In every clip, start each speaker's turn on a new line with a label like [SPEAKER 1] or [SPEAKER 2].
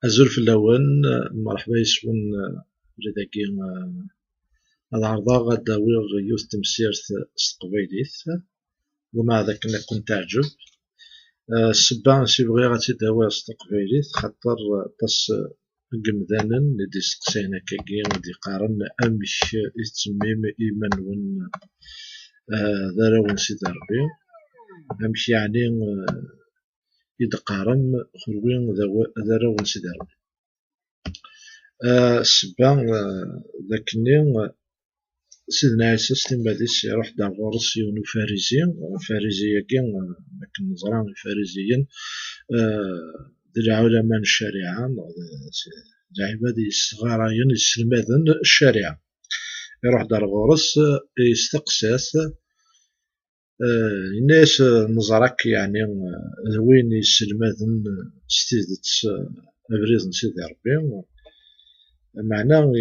[SPEAKER 1] أزول في اللون. مرحبا يسون جداكي هاد عرضا غداويغ يوث تمسيرت تقبيليت ومع ذاك أنا كنت تعجب. السبعة نسي بغي غتداوي تقبيليت خاطر طاس قمذانا لدي سقسينا كاكي غادي قارن أمش يتميم إيمان ون ذراون سيدي ربي أمش يعني يدقارن خلوين ذراون سيدي ربي. السبعة ذاكني سيدنا عيسى ستيمباديس يروح دا غورس يونو فاريزي كي لكن نزران الفاريزيين دي علماء الشريعة دي عبادي الصغارين يسلماذن الشريعة يروح دا غورس يستقساس الناس نزرك يعني وين يسلماذن ستيدت أبريز سيدي ربي معناه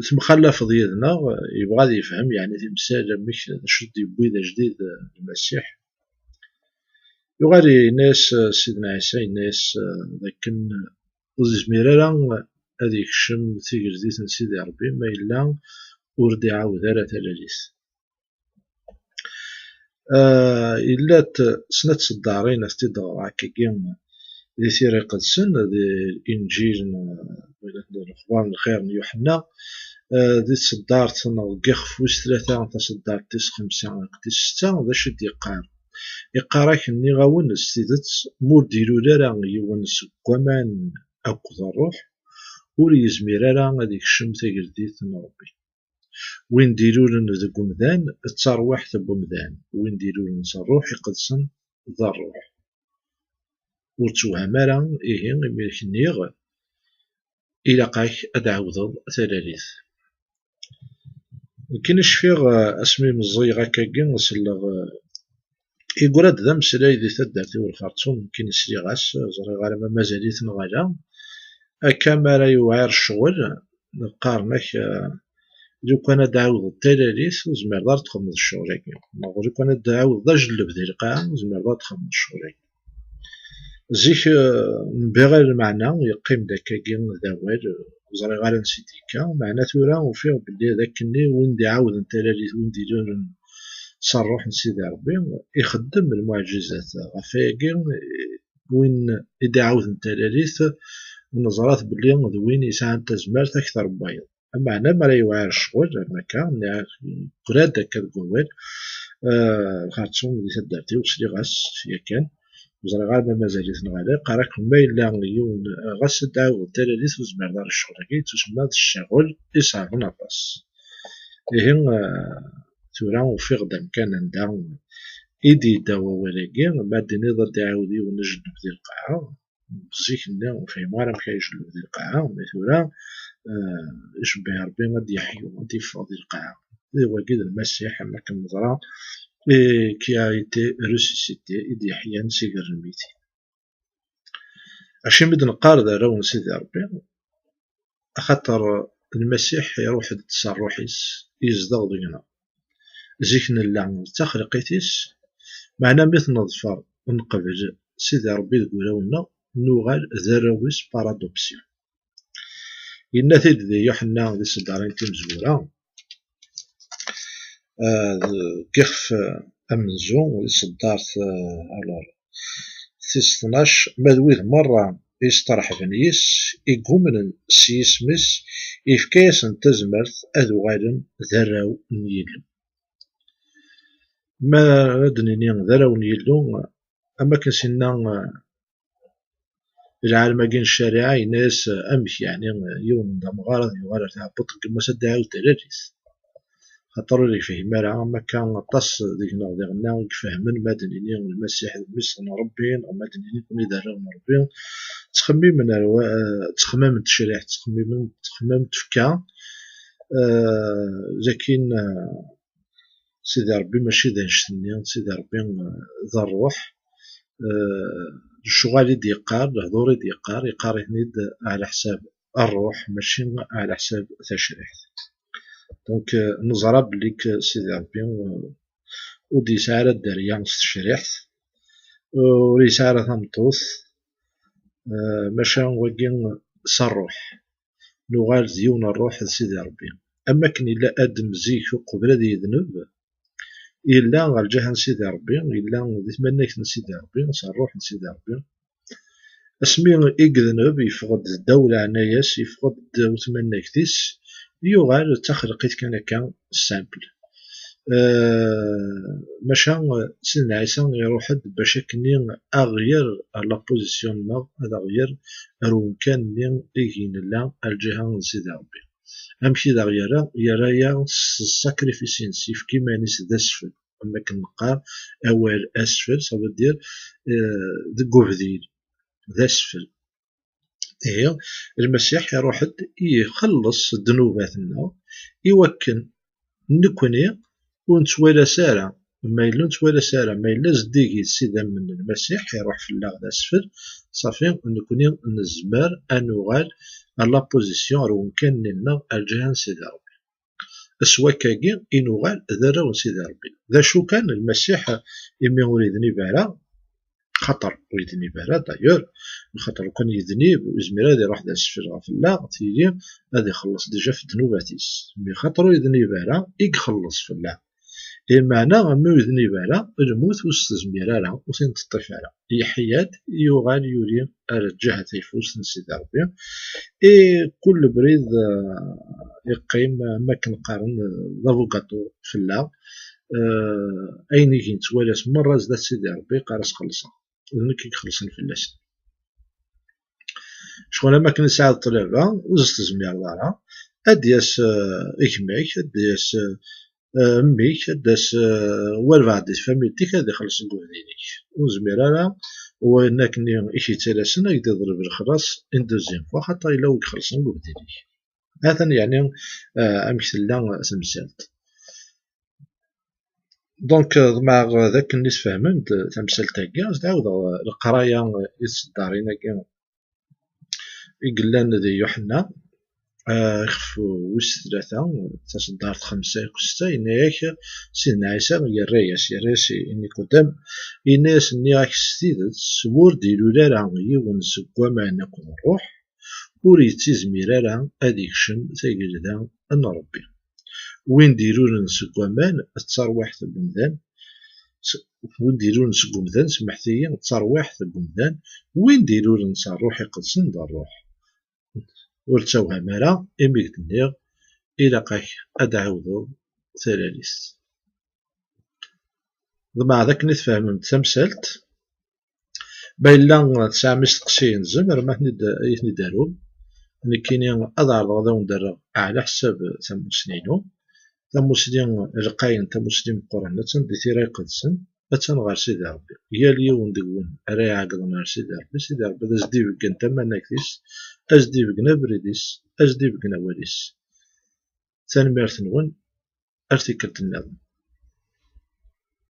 [SPEAKER 1] تمخلف ضيدنا يبغى يفهم يعني تمثال مش شد يبوي جديد المسيح يغاري ناس سيدنا عيسى ناس لكن وزميرا هذيك الشم تيجرديت سيدي ربي ما إلا وردي عاود على تلاليث. إلا سنة صدارين استدعاء كيم دي سيري قدسن دي الإنجيل الأخبار الخير من يوحنا دي صدارت نغيخ فوس ثلاثة تصدارت تيس خمسة تيس ستة ذا شد يقاراك ني غاون ستيدت مور ديرو لا يونس كوامان أكوض الروح ور يزمير لا هاديك الشم تاقرديت ربي وين ديرولن ذا قمدان التروح تبومدان وين ديرولن الروح يقدسن ذا الروح ورتوها مالا إيه ميك نيغ إلا قاك أدعوض ثلاليث كاين شفيغ أسمي مزي غاكاكي نسلغ يقولاد ذا مسلاي دي تدارتي والخرطوم كاين سليغاس زري غالا مازاليت نغالا أكا مالا يوعر الشغل نقارنك لو كان دعوض التلاليث وزمير دار تخمض الشغل هاكي لو كان دعوض دا جلب ديال القاعة وزمير دار تخمض الشغل هاكي زيك نبغي المعنى يقيم داكاكي ذوال زري غالا نسيتيكا معناتو راه وفيه بلي ذاكني وين دي عاود التلاليث وين دير تصرح نسيدي ربي يخدم المعجزات غفاكي وين يدي عاود التلاليث ونظرات بلي وين يسعى تزمارت أكثر بيض أما أنا ما لا يوعر الشغل مكان قراد داك القوال خاطشون اللي تدارتي وسلي غاس يا كان وزرا غالبا مازاليت نغالا قراك ما إلا يون غاس دعاو التلاليث وزمير دار الشغل كي تسمى الشغل يصعبون أطاس إيهن تورا وفي غدا كان عندها إيدي داوا ولاكي بعد نظر دعاودي ونجد بدي القاعة بزيك لنا وفهم راه مكايجلو بدي القاعة مثلا يشبه ربي غادي يحيو غادي يفضي القاعة إوا كيد المسيح أما كنظرا كي ايتي ريسيسيتي إدي يحيى نسيقر الميتين أشي مد نقار داراو نسيدي ربي خاطر المسيح يروح تصرحيس يزدغ دينا زيك نلا تخلقيتيس معنا مثل نظفر نقبل سيدي ربي تقولونا نوغال ذراويس بارادوكسيون إنا تيد دي يوحنا دي صدارين تيمزورا كيخف أمنزو يصدارت ألور تيس 12 مادويد مرة يسترح بنيس يقومن سيسمس يفكاس تزمرت أذو غالن ذراو نيلو ما ندنيني ذراو نيلو أما كنسينا العالم كاين الشريعة ناس أمش يعني يوم دا مغارض يغارر تعبط كما سدعاو التلاليث خاطر اللي يفهم راه ما كان طاس ديكنا ديالنا يفهمن مدنيين المسيح المسلم ربين او مدنيين كون يدارون ربين تخمم التشريع تخمم تفكا لكن سيدي ربي ماشي ذا نشتني سيدي ربي ذا الروح الشغال يدي يقار الهضور يدي يقار هنيد على حساب الروح ماشي على حساب التشريع دونك نزرى بليك سيدي ربي ودي سعر الدريا نستشريحت وري سعر ثمطوث ماشا وكين صالروح، نوغال ديون الروح لسيدي ربي. أما كن إلا آدم زيك قبل هذا يذنب، إلا غير الجهة نسيدي ربي، إلا دي تمنيك نسيدي ربي، صالروح نسيدي ربي، اسمي إذنب يفقد الدولة عناياس، يفقد وتمنيكتيس، يوغال تخلقيت كان سامبل. ماشا سيدنا عيسى يروح باش كني اغير لا بوزيسيون هذا غير رون كان لي يجين لا الجهه سيدي ربي امشي دا غير يرايا الساكريفيسين سيف كيما نيس داسفل اما كنقار اوال اسفل صافي دير دكوفديل داسفل هي المسيح يروح يخلص ذنوباتنا يوكن نكوني ونتوالى سارة ما إلا نتوالى سارة ما إلا زديكي سيدا من المسيح يروح في اللاغ أسفل صافي نكوني نزمر أنوغال لا بوزيسيون رو كان لنا الجهة سيدي ربي أسوا كاكي إنوغال ذا سيدي ربي ذا شو كان المسيح إمي وليدني بالا خطر وليدني بالا دايور خاطر كان يذنب ويزمر هذا يروح أسفل في اللاغ تيلي هذا يخلص ديجا في ذنوباتيس مي خاطر يذني بالا يخلص في اللاغ معنى غمو يذني بالا الموت وستزمير على وسين تطيف على يحيات يوغال يوري الجهة تيفوس نسيدي ربي كل بريد يقيم ما كنقارن لافوكاتو في اللا اين يجي نتوالس مرة زدات سيدي ربي قارس خلصا ونكي خلصن في اللسن شغل ما كان ساعد الطلبة وزتزمير دارها ادياس اكميك ادياس ميك داس والبعد فاميلتيك هذا يخلص الكوفدينيك وزمير انا وانك إشي تلاسن يقدر يضرب الخلاص ان دوزيام فوا خاطر إلا يخلص الكوفدينيك هذا يعني أمثل لا تمثالت دونك مع ذاك الناس فهمن تمثالت هكا تعاود القراية يتصدارين هكا يقلان ذي يوحنا يخف وس ثلاثة تصدرت خمسة وستة إناياك سيدنا عيسى يراياس إني قدام إناس إني راك ستيدت سور ديرو لا يون سكوا ما نكون الروح وريتي زميرا هذيك شم تيجلدا أن ربي وين ديرو نسكوا مان الترويح تبمدان وين ديرو نسكوا مدان سمحتي الترويح تبمدان وين ديرو نسى الروح يقدسن دا الروح ورتاوها مالا إمي كدنيغ إلا قاك أدعوذو ثلاليس مع ذاك نتفاهم تمثلت بايلا تسعة مستقسين زمر ما يثني دارو نكيني أضعر غدا وندرغ على حساب تموسنينو تموسنين القاين تموسنين قرآن تندي تيراي قدسن أتنغار سيدي ربي يا اليوم دقون أراي عقلنا سيدي ربي سيدي ربي أزدي بقن تمناكتيس أزدي بقنا بريديس أزدي بقنا واليس تنميرت نون أرتكلت النظام